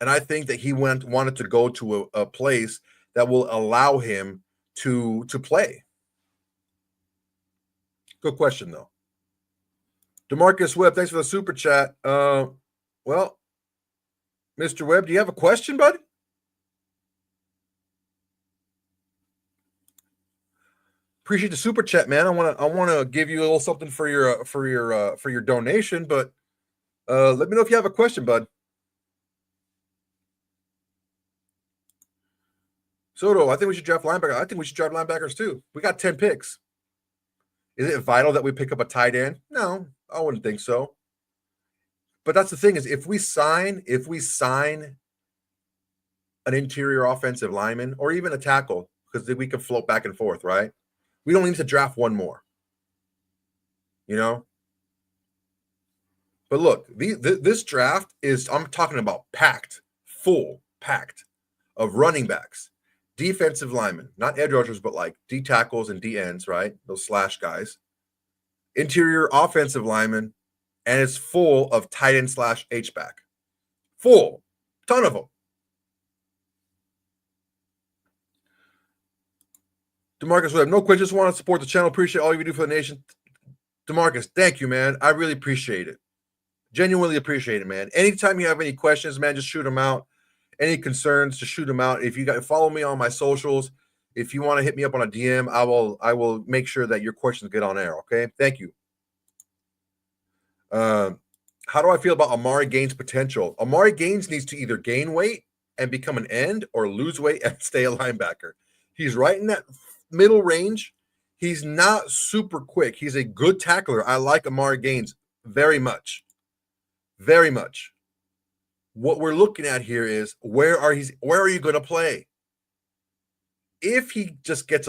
And I think that he wanted to go to a place that will allow him to play. Good question, though. DeMarcus Webb, thanks for the super chat. Well, Mr. Webb, do you have a question, bud? Appreciate the super chat, man. I want to give you a little something for your donation, but let me know if you have a question, bud. Soto, I think we should draft linebacker. I think we should draft linebackers too. We got 10 picks. Is it vital that we pick up a tight end? No, I wouldn't think so. But that's the thing is if we sign an interior offensive lineman or even a tackle, because we can float back and forth, right? We don't need to draft one more. But look, this draft is, I'm talking about full packed of running backs, defensive linemen, not edge rushers, but like D tackles and D ends, right? Those slash guys, interior offensive linemen, and it's full of tight end / H-back. Full. Ton of them. DeMarcus Webb, no question. Just want to support the channel. Appreciate all you do for the nation. DeMarcus, thank you, man. I really appreciate it. Genuinely appreciate it, man. Anytime you have any questions, man, just shoot them out. Any concerns, just shoot them out. If you guys follow me on my socials, if you want to hit me up on a DM, I will make sure that your questions get on air. Okay, thank you. How do I feel about Amari Gaines' potential? Amari Gaines needs to either gain weight and become an end or lose weight and stay a linebacker. He's right in that middle range. He's not super quick. He's a good tackler. I like Amari Gaines very much. Very much. What we're looking at here is where are you going to play? If he just gets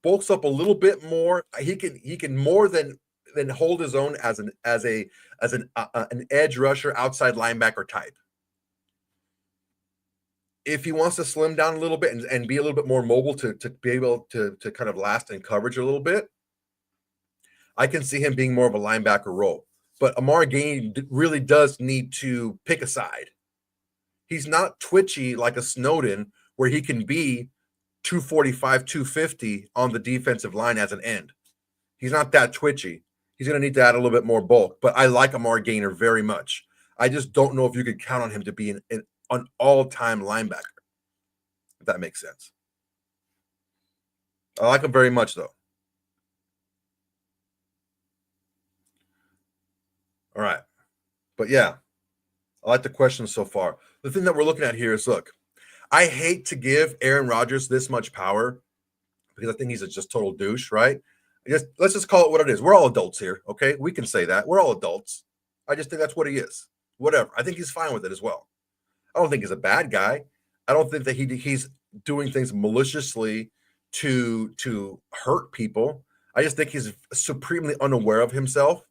bulks up a little bit more, he can more than hold his own as an edge rusher, outside linebacker type. If he wants to slim down a little bit and be a little bit more mobile to be able to kind of last in coverage a little bit, I can see him being more of a linebacker role. But Amari Gaines really does need to pick a side. He's not twitchy like a Snowden where he can be 245, 250 on the defensive line as an end. He's not that twitchy. He's going to need to add a little bit more bulk. But I like Amari Gainer very much. I just don't know if you could count on him to be an all-time linebacker, if that makes sense. I like him very much, though. All right. But yeah, I like the questions so far. The thing that we're looking at here is, look, I hate to give Aaron Rodgers this much power because I think he's a just total douche, right? Let's just call it what it is. We're all adults here, okay? We can say that. We're all adults. I just think that's what he is. Whatever. I think he's fine with it as well. I don't think he's a bad guy. I don't think that he's doing things maliciously to hurt people. I just think he's supremely unaware of himself.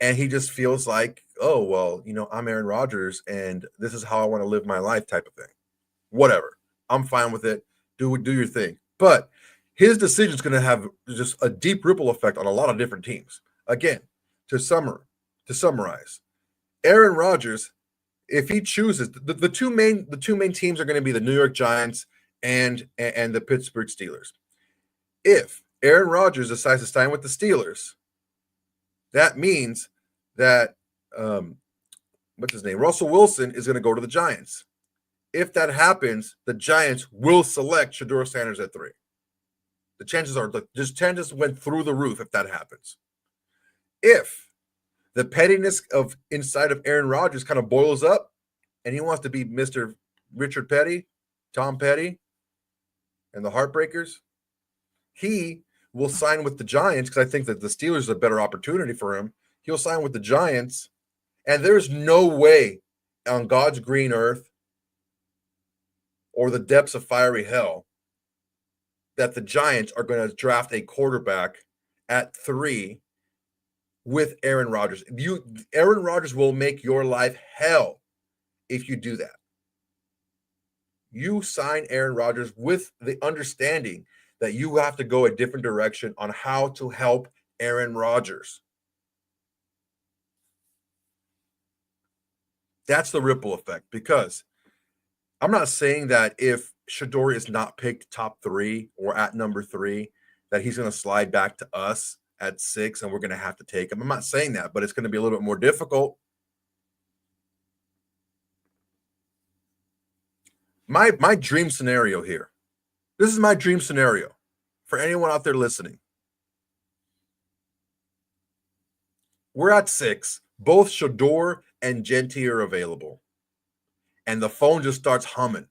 And he just feels like, oh, well, I'm Aaron Rodgers and this is how I want to live my life type of thing. Whatever. I'm fine with it. Do your thing. But his decision is going to have just a deep ripple effect on a lot of different teams. Again, to summarize, Aaron Rodgers, if he chooses, the two main teams are going to be the New York Giants and the Pittsburgh Steelers. If Aaron Rodgers decides to sign with the Steelers, that means that what's his name? Russell Wilson is going to go to the Giants. If that happens, the Giants will select Shedeur Sanders at 3. The chances are just chances went through the roof if that happens. If the pettiness of inside of Aaron Rodgers kind of boils up and he wants to be Mr. Richard Petty, Tom Petty, and the Heartbreakers, he will sign with the Giants because I think that the Steelers is a better opportunity for him. He'll sign with the Giants, and there's no way on God's green earth or the depths of fiery hell that the Giants are going to draft a quarterback at 3 with Aaron Rodgers. Aaron Rodgers will make your life hell if you do that. You sign Aaron Rodgers with the understanding that you have to go a different direction on how to help Aaron Rodgers. That's the ripple effect, because I'm not saying that if Shedeur is not picked top 3 or at number 3, that he's going to slide back to us at 6 and we're going to have to take him. I'm not saying that, but it's going to be a little bit more difficult. My dream scenario here. This is my dream scenario for anyone out there listening. We're at 6. Both Shedeur and Genty are available. And the phone just starts humming.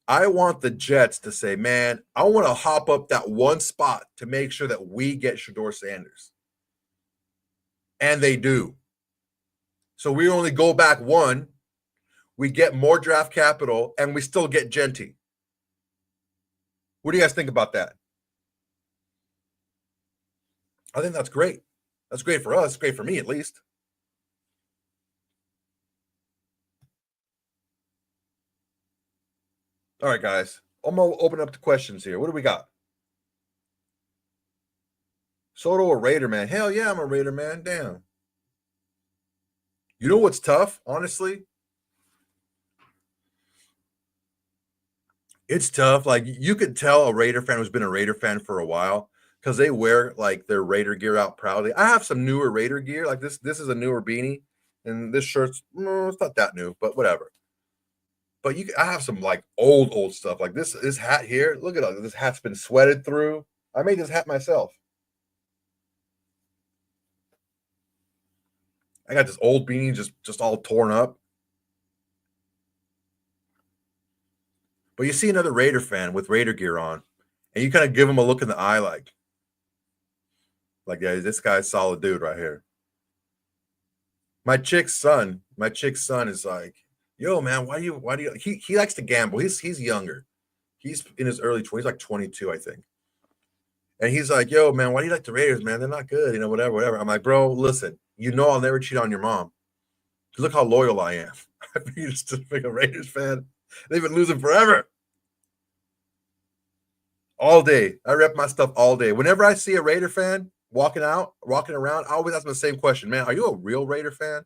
I want the Jets to say, man, I want to hop up that one spot to make sure that we get Shedeur Sanders. And they do. So we only go back 1. We get more draft capital, and we still get Genty. What do you guys think about that? I think that's great. That's great for us. Great for me, at least. All right, guys. I'm going to open up the questions here. What do we got? Soto a Raider man? Hell yeah, I'm a Raider man. Damn. You know what's tough, honestly? It's tough. Like, you could tell a Raider fan who's been a Raider fan for a while because they wear like their Raider gear out proudly. I have some newer Raider gear. Like this is a newer beanie, and this shirt's it's not that new, but whatever. But I have some like old stuff. Like this hat here. Look at it. This hat's been sweated through. I made this hat myself. I got this old beanie just all torn up. But you see another Raider fan with Raider gear on, and you kind of give him a look in the eye like, yeah, this guy's a solid dude right here. My chick's son is like, yo, man, why do you he likes to gamble. He's younger. He's in his early 20s, like 22, I think. And he's like, yo, man, why do you like the Raiders, man? They're not good, whatever. I'm like, bro, listen, I'll never cheat on your mom. Look how loyal I am. You're just a Raiders fan. They've been losing forever. All day. I rep my stuff all day. Whenever I see a Raider fan walking around, I always ask them the same question. Man, are you a real Raider fan?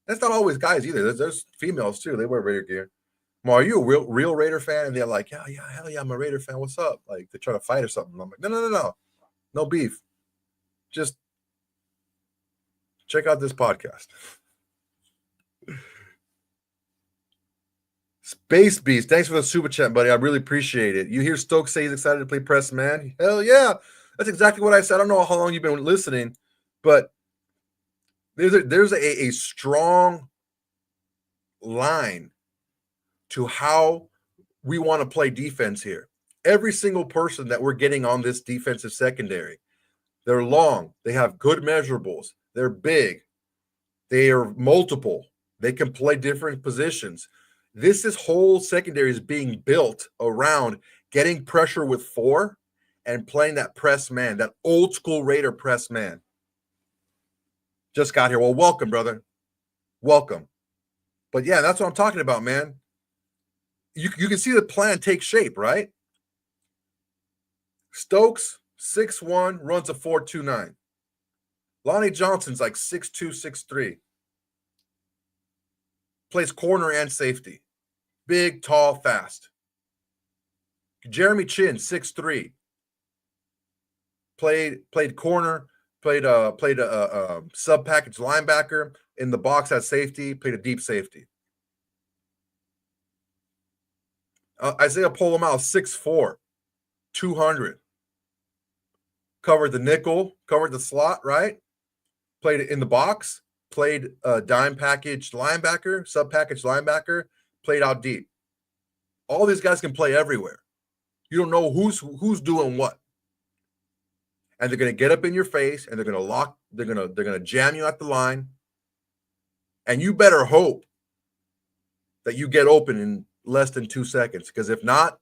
That's not always guys either. There's females too. They wear Raider gear. Well, are you a real Raider fan? And they're like, yeah, hell yeah, I'm a Raider fan. What's up? Like, they try to fight or something. I'm like, no. No beef. Just check out this podcast. Space Beast, thanks for the super chat, buddy. I really appreciate it. You hear Stokes say he's excited to play press man? Hell yeah. That's exactly what I said. I don't know how long you've been listening, but there's a strong line to how we want to play defense here. Every single person that we're getting on this defensive secondary, they're long, they have good measurables, they're big, they are multiple, they can play different positions. This whole secondary is being built around getting pressure with 4 and playing that press man, that old school Raider press man. Just got here. Well, welcome, brother. Welcome. But yeah, that's what I'm talking about, man. You can see the plan take shape, right? Stokes, 6'1", runs a 4.29. Lonnie Johnson's like 6'2", 6'3". Plays corner and safety. Big, tall, fast. Jeremy Chin, 6'3". Played corner, Played a sub package linebacker in the box at safety. Played a deep safety. Isaiah Polamalu, 6'4", 200. Covered the nickel, covered the slot, right? Played it in the box, played a dime package linebacker, sub package linebacker, played out deep. All these guys can play everywhere. You don't know who's doing what. And they're going to get up in your face and they're going to jam you at the line. And you better hope that you get open in less than 2 seconds, because if not,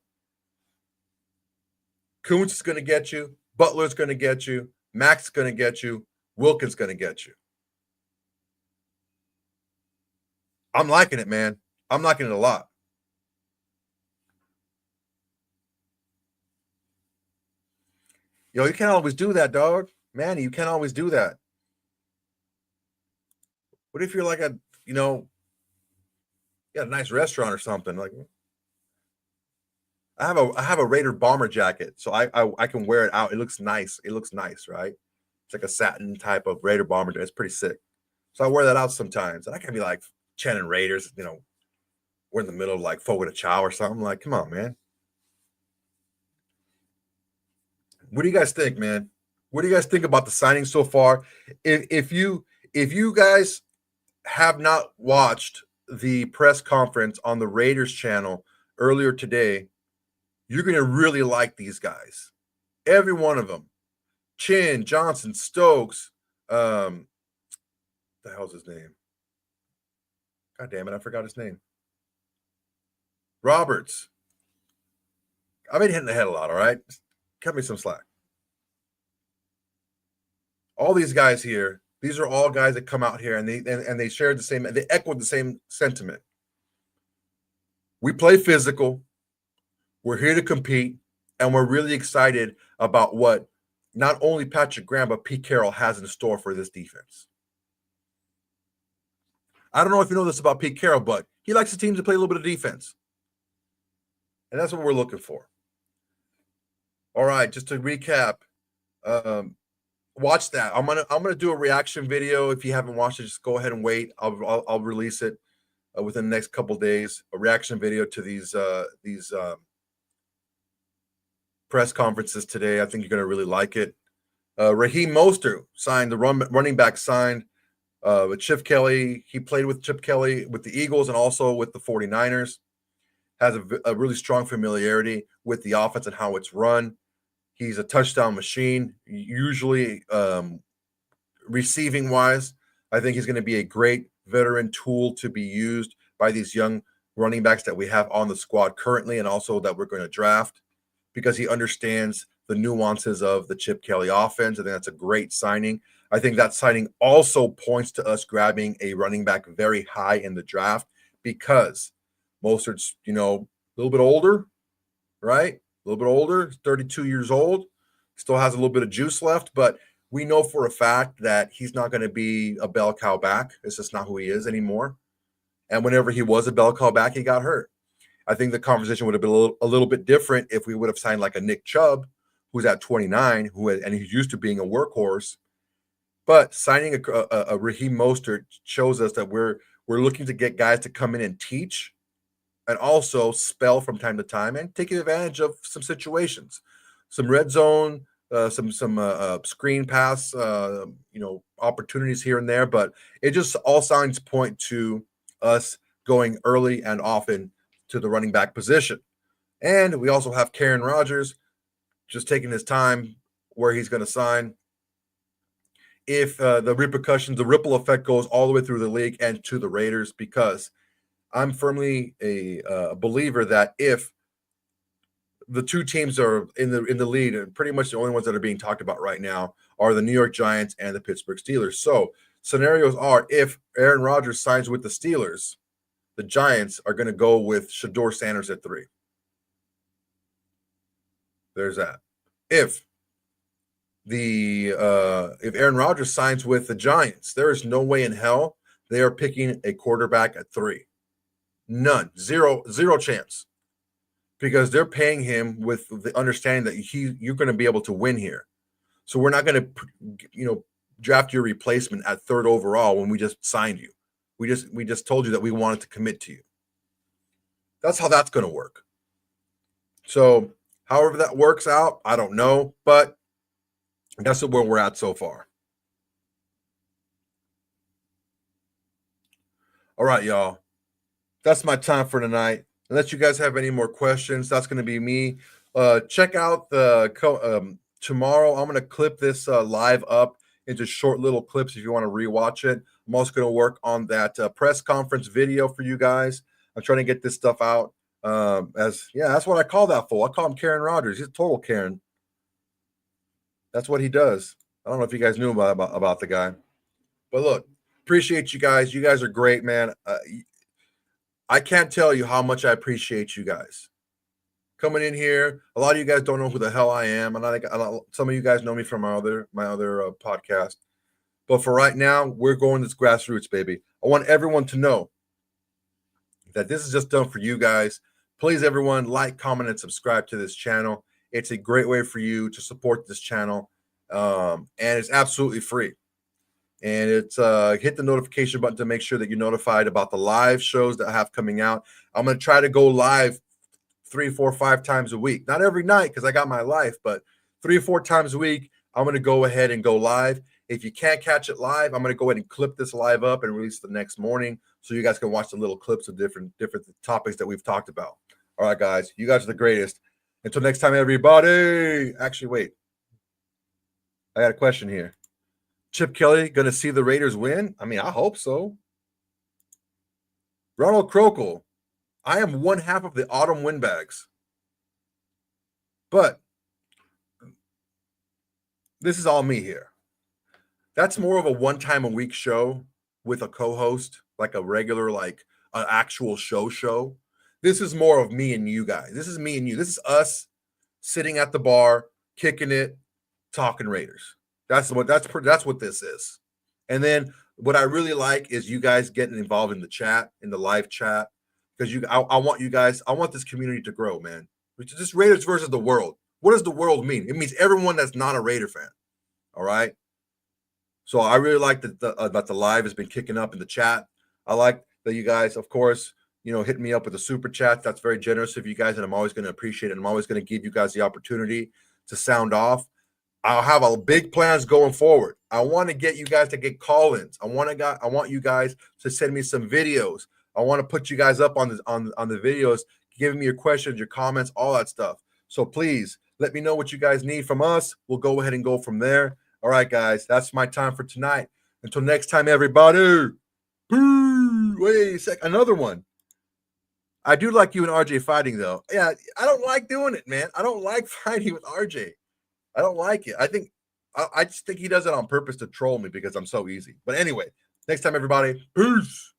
Kuntz is going to get you, Butler's going to get you, Max is going to get you, Wilkins going to get you. I'm liking it, man. I'm liking it a lot. You can't always do that, dog. Manny, you can't always do that. What if you're like a nice restaurant or something? Like, I have a Raider bomber jacket, so I can wear it out. It looks nice. It looks nice, right? It's like a satin type of Raider bomber jacket. It's pretty sick. So I wear that out sometimes. And I can be like chanting Raiders, we're in the middle of like Fogo de Chao or something. Like, come on, man. What do you guys think, man? What do you guys think about the signing so far? If you guys have not watched the press conference on the Raiders channel earlier today, you're going to really like these guys. Every one of them. Chin, Johnson, Stokes, the hell's his name? God damn it, I forgot his name. Roberts. I've been hitting the head a lot, all right? Cut me some slack. All these guys here, these are all guys that come out here and they shared the same, they echoed the same sentiment. We play physical. We're here to compete, and we're really excited about what not only Patrick Graham, but Pete Carroll has in store for this defense. I don't know if you know this about Pete Carroll, but he likes the teams to play a little bit of defense. And that's what we're looking for. All right, just to recap, watch that. I'm gonna do a reaction video. If you haven't watched it, just go ahead and wait. I'll release it within the next couple days. A reaction video to these press conferences today. I think you're gonna really like it. Raheem Mostert signed, the running back signed with Chip Kelly. He played with Chip Kelly with the Eagles and also with the 49ers. Has a really strong familiarity with the offense and how it's run. He's a touchdown machine, usually receiving wise. I think he's going to be a great veteran tool to be used by these young running backs that we have on the squad currently and also that we're going to draft, because he understands the nuances of the Chip Kelly offense. I think that's a great signing. I think that signing also points to us grabbing a running back very high in the draft, because Mostert's, a little bit older, right? A little bit older, 32 years old, still has a little bit of juice left, but we know for a fact that he's not going to be a bell cow back. It's just not who he is anymore. And whenever he was a bell cow back, he got hurt. I think the conversation would have been a little bit different if we would have signed like a Nick Chubb, who's at 29, and he's used to being a workhorse. But signing a Raheem Mostert shows us that we're looking to get guys to come in and teach, and also spell from time to time and taking advantage of some situations, some red zone, some screen pass, opportunities here and there. But it just all signs point to us going early and often to the running back position. And we also have Karen Rodgers just taking his time where he's going to sign. If the ripple effect goes all the way through the league and to the Raiders, because I'm firmly a believer that if the two teams are in the lead, and pretty much the only ones that are being talked about right now are the New York Giants and the Pittsburgh Steelers. So scenarios are, if Aaron Rodgers signs with the Steelers, the Giants are going to go with Shedeur Sanders at 3. There's that. If Aaron Rodgers signs with the Giants, there is no way in hell they are picking a quarterback at 3. None. Zero chance. Because they're paying him with the understanding that you're going to be able to win here. So we're not going to, draft your replacement at 3rd overall when we just signed you. We just told you that we wanted to commit to you. That's how that's going to work. So, however that works out, I don't know, but that's where we're at so far. All right, y'all. That's my time for tonight. Unless you guys have any more questions, that's going to be me. Check out the tomorrow. I'm going to clip this live up into short little clips if you want to rewatch it. I'm also going to work on that press conference video for you guys. I'm trying to get this stuff out. That's what I call that fool. I call him Karen Rodgers. He's a total Karen. That's what he does. I don't know if you guys knew about the guy, but look, appreciate you guys. You guys are great, man. I can't tell you how much I appreciate you guys coming in here. A lot of you guys don't know who the hell I am, and some of you guys know me from my other podcast. But for right now, we're going this grassroots, baby. I want everyone to know that this is just done for you guys. Please, everyone, like, comment, and subscribe to this channel. It's a great way for you to support this channel, and it's absolutely free. And it's hit the notification button to make sure that you're notified about the live shows that I have coming out. I'm going to try to go live 3, 4, 5 times a week. Not every night because I got my life, but 3 or 4 times a week, I'm going to go ahead and go live. If you can't catch it live, I'm going to go ahead and clip this live up and release the next morning so you guys can watch the little clips of different topics that we've talked about. All right, guys, you guys are the greatest. Until next time, everybody. Actually, wait. I got a question here. Chip Kelly going to see the Raiders win? I mean, I hope so. Ronald Crokel, I am one half of the autumn windbags. But this is all me here. That's more of a one-time-a-week show with a co-host, like a regular, like an actual show. This is more of me and you guys. This is me and you. This is us sitting at the bar, kicking it, talking Raiders. That's what this is. And then what I really like is you guys getting involved in the chat, in the live chat, because I want you guys, I want this community to grow, man. Which is just Raiders versus the world. What does the world mean? It means everyone that's not a Raider fan. All right. So I really like that the live has been kicking up in the chat. I like that you guys, of course, hit me up with a super chat. That's very generous of you guys, and I'm always going to appreciate it. I'm always going to give you guys the opportunity to sound off. I'll have a big plans going forward. I want to get you guys to get call-ins. I want you guys to send me some videos. I want to put you guys up on the videos, giving me your questions, your comments, all that stuff. So please let me know what you guys need from us. We'll go ahead and go from there. All right, guys, that's my time for tonight. Until next time, everybody. Boo! Wait a sec, another one. I do like you and RJ fighting, though. Yeah, I don't like doing it, man. I don't like fighting with RJ. I don't like it. I just think he does it on purpose to troll me because I'm so easy. But anyway, next time, everybody. Peace.